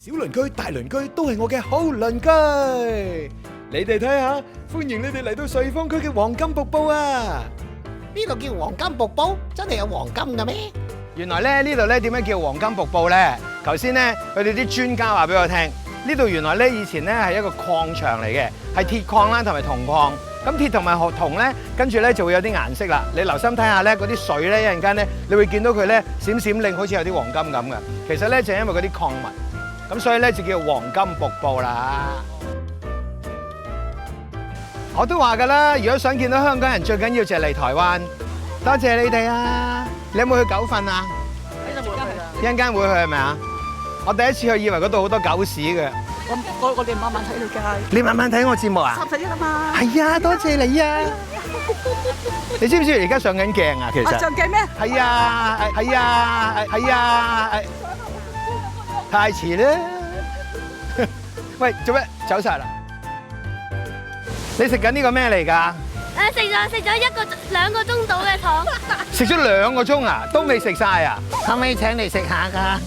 小鄰居、大鄰居都係我嘅好鄰居。你哋睇下，歡迎你哋嚟到瑞豐區嘅黃金瀑布啊！呢度叫黃金瀑布，真係有黃金嘅咩？原來咧呢度咧點樣叫黃金瀑布咧？頭先咧佢哋啲專家話俾我聽，呢度原來咧以前咧係一個礦場嚟嘅，係鐵礦啦同埋銅礦。咁鐵同埋銅咧，跟住咧就會有啲顏色啦。你留心睇下咧，嗰啲水咧一陣間咧，你會見到佢咧閃閃亮，好似有啲黃金咁嘅。其實咧就係因為嗰啲礦物，咁所以咧就叫黃金瀑布啦。我都話㗎啦，如果想見到香港人，最緊要就係嚟台灣。多謝你哋啊！你有冇去九份啊？一陣間會去係咪啊？我第一次去以為嗰度好多狗屎嘅。我哋晚晚睇你街。你晚晚睇我節目啊11啊嘛。係啊，多謝你啊！你知唔知而家上緊鏡啊？其實上鏡咩？係啊，係啊，係啊，太遲啦！喂，做咩走晒啦？你食緊呢個咩嚟㗎？食咗2個鐘到嘅糖。食咗2個鐘啊，都未食晒啊！可唔可以請你食下㗎？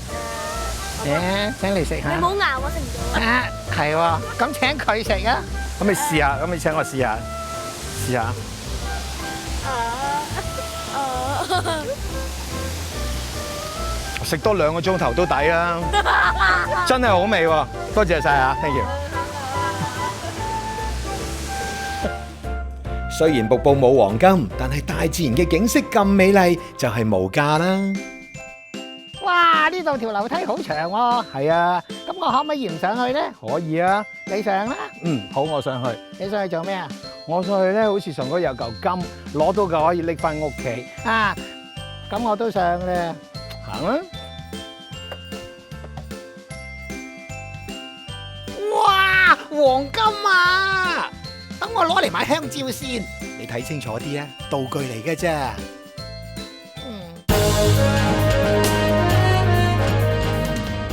請你食下。你冇牙我食唔到啊！啊，係喎，咁請佢食啊！咁你試下，咁你請我試下，試下。食多2個鐘頭都抵啦，真係好味喎！多謝晒啊 ，thank you。雖然瀑布冇黃金，但係大自然嘅景色咁美麗，就係無價啦。哇！呢度條樓梯好長喎。係啊，咁我可唔可以沿上去咧？可以啊。你上啦。好，我上去。你上去做咩啊？我上去咧，好似上嗰有嚿金，攞到嚿可以拎翻屋企。啊，咁我都上啦。行啦。哇！黃金啊！等我攞嚟買香蕉先。你睇清楚啲啊，道具嚟嘅啫。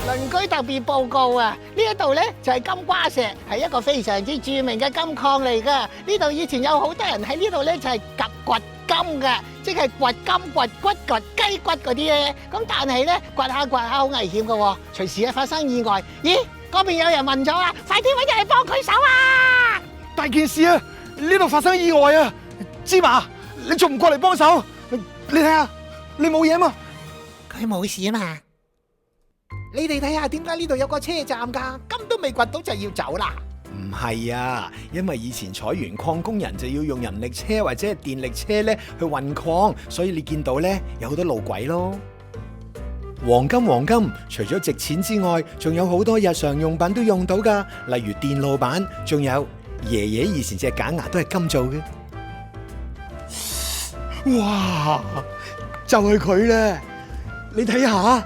鄰居特別報告啊！呢一度咧就係金瓜石，係一個非常之著名嘅金礦嚟噶。呢度以前有好多人喺呢度咧就係掘金嘅，即係掘金、掘骨、掘雞骨嗰啲咧。咁但係咧掘下好危險噶，隨時啊發生意外。咦？嗰邊有人暈咗啊！快啲搵人嚟幫佢手啊！大件事啊！呢度發生意外啊！芝麻，你仲唔過嚟幫手？你睇下，你冇嘢嘛？佢冇事啊嘛。你哋睇下點解呢度有個車站㗎？金都未掘到就要走啦？唔係啊，因為以前採完礦工人就要用人力車或者係電力車咧去運礦，所以你見到咧有好多路軌咯。黃金，除咗值錢之外，仲有好多日常用品都用到㗎，例如電路板，仲有爺爺以前隻假牙都係金做嘅。哇！就係佢咧，你睇下。哇！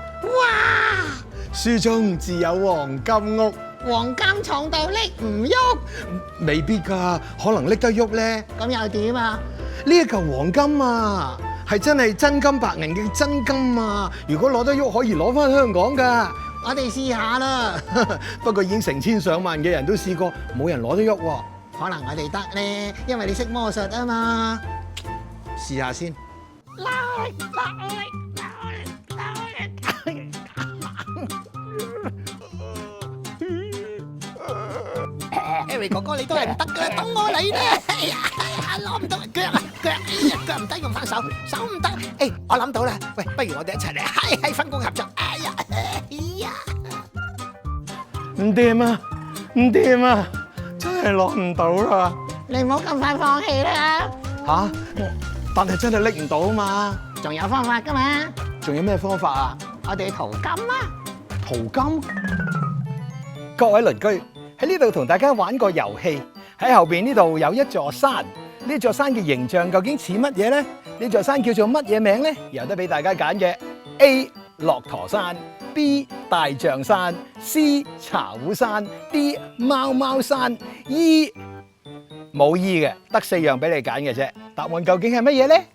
書中自有黃金屋。黃金重到拎唔喐，未必㗎，可能拎得喐咧。咁又點啊？呢一嚿黃金啊，係真係真金白銀嘅真金啊！如果攞得喐，可以攞翻香港㗎。我哋試下啦。不過已經成千上萬嘅人都試過，冇人攞得喐喎。可能我哋得咧，因為你識魔術啊嘛。試下先。Eric 哥哥，你都係唔得㗎，等我嚟咧。哎呀，攞唔到腳，哎呀，腳唔得，用翻手唔得。誒，我諗到啦，喂，不如我哋一齊嚟，係分工合作。哎呀，唔掂啊！真係攞唔到啦！你唔好咁快放棄啦。吓？但係真係拎唔到啊嘛！仲有方法㗎嘛？仲有咩方法啊？我哋淘金啊！淘金？各位鄰居喺呢度同大家玩個遊戲。喺後邊呢度有一座山，呢座山嘅形象究竟似乜嘢咧？呢座山叫做乜嘢名咧？有得俾大家揀嘅 ：A. 駱駝山 ，B. 大象山 ，C. 茶壺山 ，D. 貓山 ，E. 冇 E 嘅，得4樣俾你揀嘅啫。答案究竟係乜嘢咧？